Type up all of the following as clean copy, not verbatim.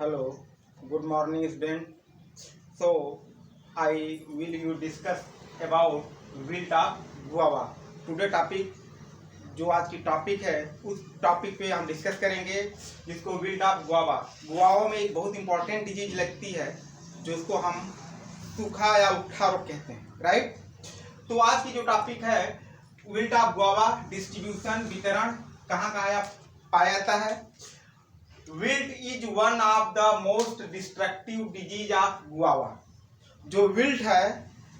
Hello, good morning student. So I will you discuss about wilt of guava. Today topic जो आज की topic है उस topic पे हम डिस्कस करेंगे जिसको विल्ट ऑफ गुआवा। गुआवा में एक बहुत इंपॉर्टेंट डिजीज लगती है जो इसको हम सूखा या उठा रोग कहते हैं, राइट। तो आज की जो टॉपिक है विल्ट ऑफ गुआवा, डिस्ट्रीब्यूशन, वितरण, कहाँ कहाँ पाया जाता है। Wilt is one of the most destructive disease of guava. जो विल्ट है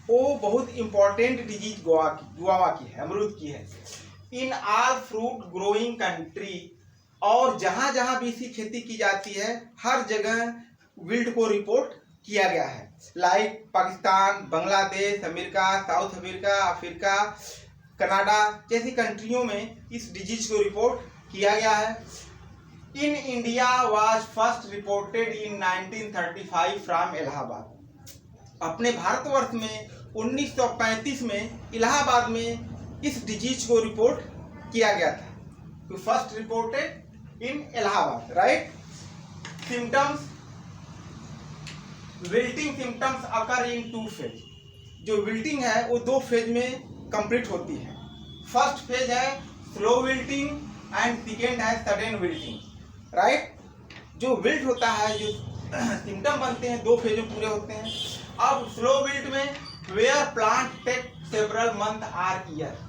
वो बहुत इंपॉर्टेंट डिजीज गुआवा की है, अमरूद की है। In all fruit growing country, और जहां जहां भी इसकी खेती की जाती है हर जगह विल्ट को रिपोर्ट किया गया है। Like Pakistan, Bangladesh, America, south America, Africa, Canada जैसी कंट्रियों में इस डिजीज को रिपोर्ट किया गया है। In India was first reported in 1935 from Allahabad. अपने भारतवर्ष में 1935 में इलाहाबाद में इस डिजीज को रिपोर्ट किया गया था। तो first reported in Allahabad, right. Symptoms, wilting symptoms occur in 2 phase. जो विल्टिंग है वो 2 फेज में कंप्लीट होती है। फर्स्ट फेज है स्लो विल्टिंग एंड सेकेंड है सडन विल्टिंग, राइट। जो विल्ट होता है, जो सिम्टम बनते हैं 2 फेज में पूरे होते हैं। अब स्लो विल्ट में where plant take several month or year.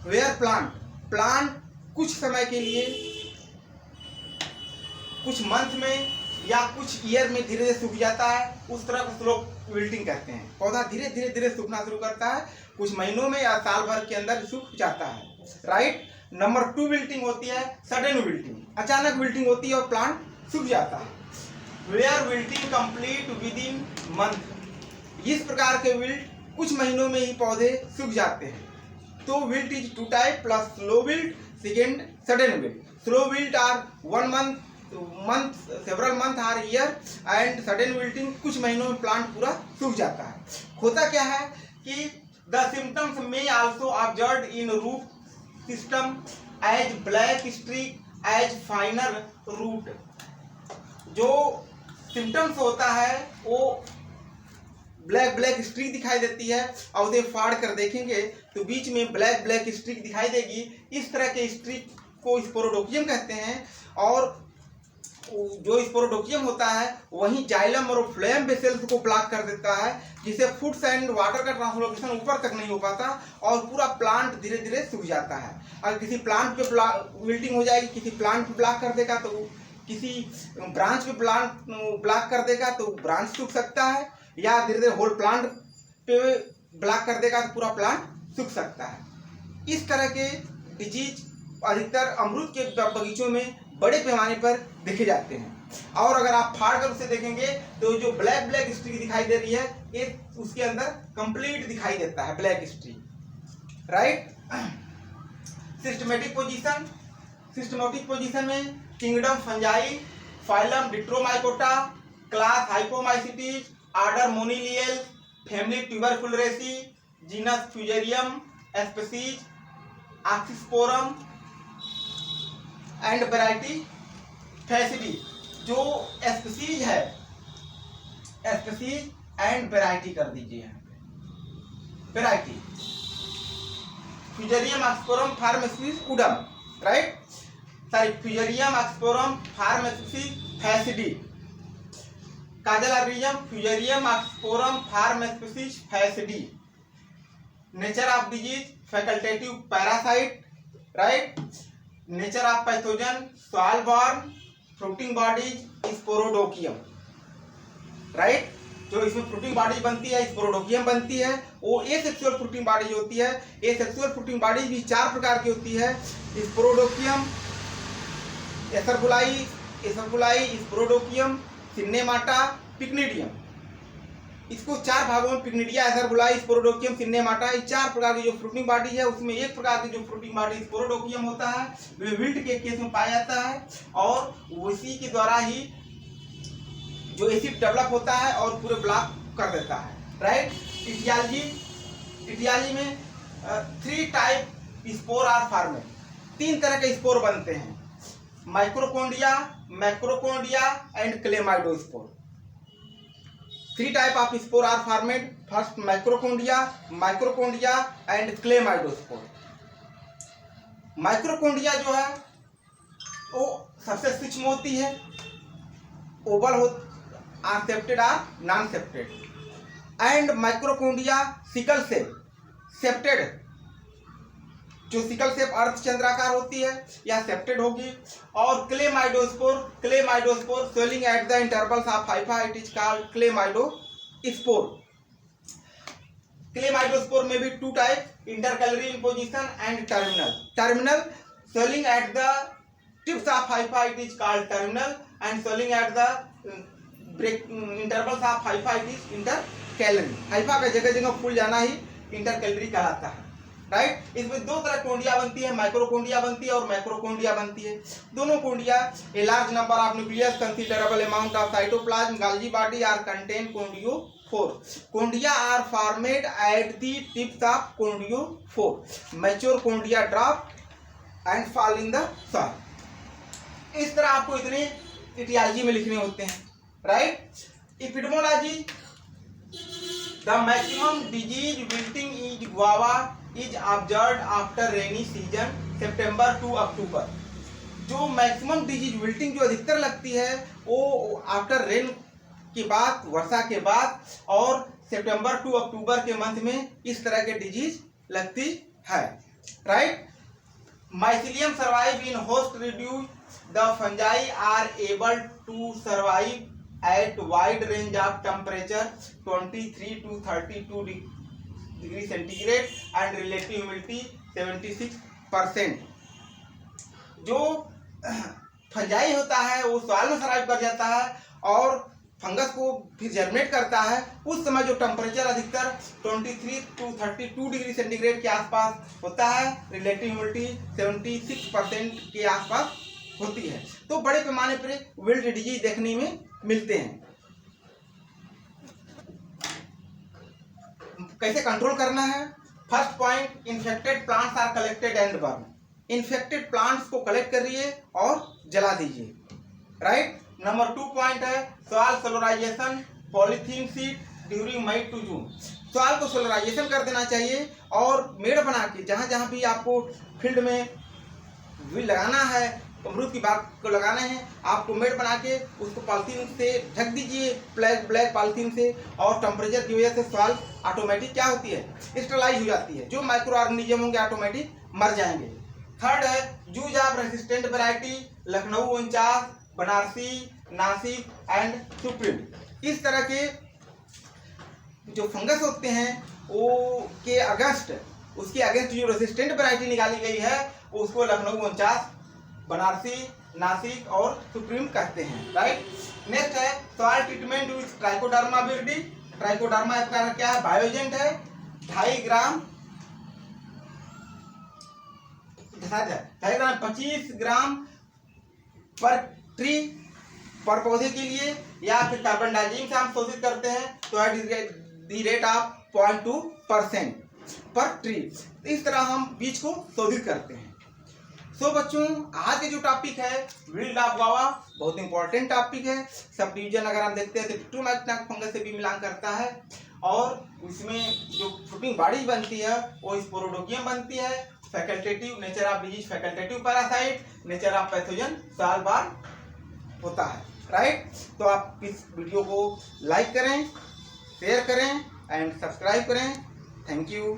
Where plant कुछ समय के लिए, कुछ मंथ में या कुछ ईयर में धीरे धीरे सूख जाता है, उस तरह को स्लो विल्टिंग कहते हैं। पौधा धीरे धीरे सूखना शुरू करता है, कुछ महीनों में या साल भर के अंदर सूख जाता है, राइट। नंबर 2 विल्टिंग होती है सडन विल्टिंग। अचानक विल्टिंग होती है और प्लांट सूख जाता है। Where wilting complete within month. इस प्रकार के विल्ट कुछ महीनों में ही पौधे सूख जाते हैं। तो wilt is 2 type plus slow wilt, second sudden wilt. Slow wilt or 1 month several month or year, and sudden wilting कुछ महीनों में प्लांट पूरा सूख जाता है। होता क्या है कि द सिम्टम्स में also observed in root system as black streak as finer root. जो सिम्टम्स होता है वो ब्लैक स्ट्रीक दिखाई देती है, और उसे फाड़ कर देखेंगे तो बीच में ब्लैक स्ट्रीक दिखाई देगी। इस तरह के स्ट्रीक को स्पोरोडोकियम कहते हैं। और जो स्पोरोडोकियम होता है वहीं जाइलम और फ्लेम वेसल्स को ब्लॉक कर देता है, जिससे फूड्स एंड वाटर का ट्रांसलोकेशन ऊपर तक नहीं हो पाता और पूरा प्लांट धीरे धीरे सूख जाता है। अगर किसी प्लांट पे विल्टिंग हो जाएगी, किसी प्लांट पे ब्लॉक कर देगा तो किसी ब्रांच पे प्लांट ब्लॉक कर देगा तो ब्रांच सूख सकता है, या धीरे धीरे होल प्लांट पे ब्लॉक कर देगा तो पूरा प्लांट सूख सकता है। इस तरह के डिजीज अधिकतर अमरूद के बगीचों में बड़े पैमाने पर देखे जाते हैं। और अगर आप फाड़ कर उसे देखेंगे तो जो ब्लैक स्ट्रीक दिखाई दे रही है ये उसके अंदर कंप्लीट दिखाई देता है black streak, right. Systematic position में kingdom Fungi, phylum Deuteromycota, class Hyphomycetes, order Moniliales, family Tuberculariaceae, genus Fusarium, species oxysporum and variety psidii. जो स्पीसीज है, स्पीसीज एंड वैरायटी कर दीजिए यहाँ पे। वैरायटी फ्यूजेरियम ऑक्सीस्पोरम फार्मेसिस उडम, right. Sorry, Fusarium oxysporum forma specialis psidii. Causal organism Fusarium oxysporum forma specialis psidii. Nature of disease facultative parasite, right. Nature of pathogen soil borne, fruiting bodies sporodochium, right. जो इसमें fruiting body बनती है स्पोरोडोकियम बनती है, वो asexual fruiting body होती है। Asexual fruiting body भी 4 प्रकार की होती है, स्पोरोडोकियम, एसरबुलाई, स्पोरोडोकियम, सिन्नेमाटा, पिक्निडियम। इसको 4 भागों में पिक्निडिया, एसरबुलाई, स्पोरोडोकियम, सिन्नेमाटा, ये 4 प्रकार की जो फ्रूटिंग बॉडी है उसमें एक प्रकार की जो फ्रूटिंग बॉडी स्पोरोडोकियम होता है वे विल्ट के केस में पाया जाता है, और उसी के द्वारा ही जो एसिड डेवलप होता है और पूरे ब्लॉक कर देता है, राइट। इटियालजी में 3 टाइप स्पोर आर फॉर्मेड। 3 तरह के स्पोर बनते हैं। Microconidia, macroconidia and chlamydospore. 3 type of spore are formed. First microconidia, microconidia and chlamydospore. Microconidia जो है वो सबसे सूक्ष्म होती है, ओवल हो, or septate or non septate. And microconidia sickle shape, septate, जो सिकल सेप अर्थ चंद्राकार होती है या सेप्टेड होगी। और chlamydospore, chlamydospore swelling at the intervals of hypha, it is called chlamydospore. Chlamydospore में भी 2 type, intercalary in position and terminal. Terminal swelling at the tips of hypha, it is called terminal, and swelling at the intervals of hypha, it is intercalary। Haifa का जगह जगह फूल जाना ही intercalary कहलाता है, right. इसमें 2 तरह कोंडिया बनती है, माइक्रोकोंडिया बनती है और मैक्रोकोंडिया बनती है। दोनों conidia a large number of nucleus, considerable amount of cytoplasm, Golgi body are contain conidiophore. Conidia are formed at the tips of conidiophore. Mature conidia drop and fall in the soil. इस तरह आपको इतने etiology में लिखने होते हैं, right. Epidemiology, the maximum disease wilting is guava is observed after rainy season, September to October. जो maximum disease wilting जो अधिकतर लगती है वो आफ्टर रेन के बाद, वर्षा के बाद, और सितंबर टू अक्टूबर के मंथ में इस तरह के डिजीज लगती है, right. Mycelium survive in host reduce. The fungi are able to survive at wide range of temperature 23 to 32 degree centigrade and relative humidity 76%। जो फंजाई होता है वो सॉइल में सर्वाइव कर जाता है और फंगस को फिर जर्मिनेट करता है। उस समय जो टेम्परेचर अधिकतर 23 to 32 डिग्री सेंटीग्रेड के आसपास होता है, रिलेटिव ह्यूमिडिटी 76% के आसपास होती है। तो बड़े पैमाने पर विल्ट डिजीज देखने में मिलते हैं। कैसे कंट्रोल करना है? First point, infected plants are collected and burn. Infected plants को कलेक्ट करिए और जला दीजिए, राइट। नंबर 2 पॉइंट है soil solarisation, polythene seed during May to June. Soil को सोलराइजेशन कर देना चाहिए और मेड़ बना के जहाँ जहाँ भी आपको फील्ड में भी लगाना है, अमरूद की बाग को लगाना है, आपको मेड़ बना के उसको पॉलीथीन से ढक दीजिए, ब्लैक पॉलीथीन से। और टेम्परेचर की वजह से सॉइल ऑटोमेटिक क्या होती है, स्टेलाइज हो जाती है। जो माइक्रो ऑर्गेनिज्म होंगे ऑटोमेटिक मर जाएंगे। थर्ड है use of resistant variety, Lucknow 49, Banarasi, Nashik and supreme. इस तरह के जो फंगस होते हैं वो के अगेंस्ट, उसके अगेंस्ट जो रेसिस्टेंट वैरायटी निकाली गई है उसको लखनऊ 49, बनारसी, नासिक और सुप्रीम कहते हैं, राइट। नेक्स्ट है soil treatment with trichoderma viride. Trichoderma इसका क्या है, बायोजेंट है। 2.5 ग्राम 25 ग्राम पर ट्री पर पौधे के लिए, या फिर कार्बन डाइऑक्साइड से हम शोषित करते हैं तो दी रेट ऑफ 0.2% पर ट्री। इस तरह हम बीज को शोधित करते हैं। सो बच्चों, आज के जो टॉपिक है विल्ट ऑफ गुआवा, बहुत इंपॉर्टेंट टॉपिक है। सब डिवीजन अगर हम देखते हैं तो ट्रिप्टोमाइकोटिक फंगस से भी मिलान करता है और उसमें जो फ्रूटिंग बॉडी बनती है वो स्पोरोडोकियम बनती है। Facultative nature of disease, facultative parasite, nature of pathogen साल बार होता है, राइट। तो आप इस वीडियो को लाइक करें, शेयर करें एंड सब्सक्राइब करें। Thank you.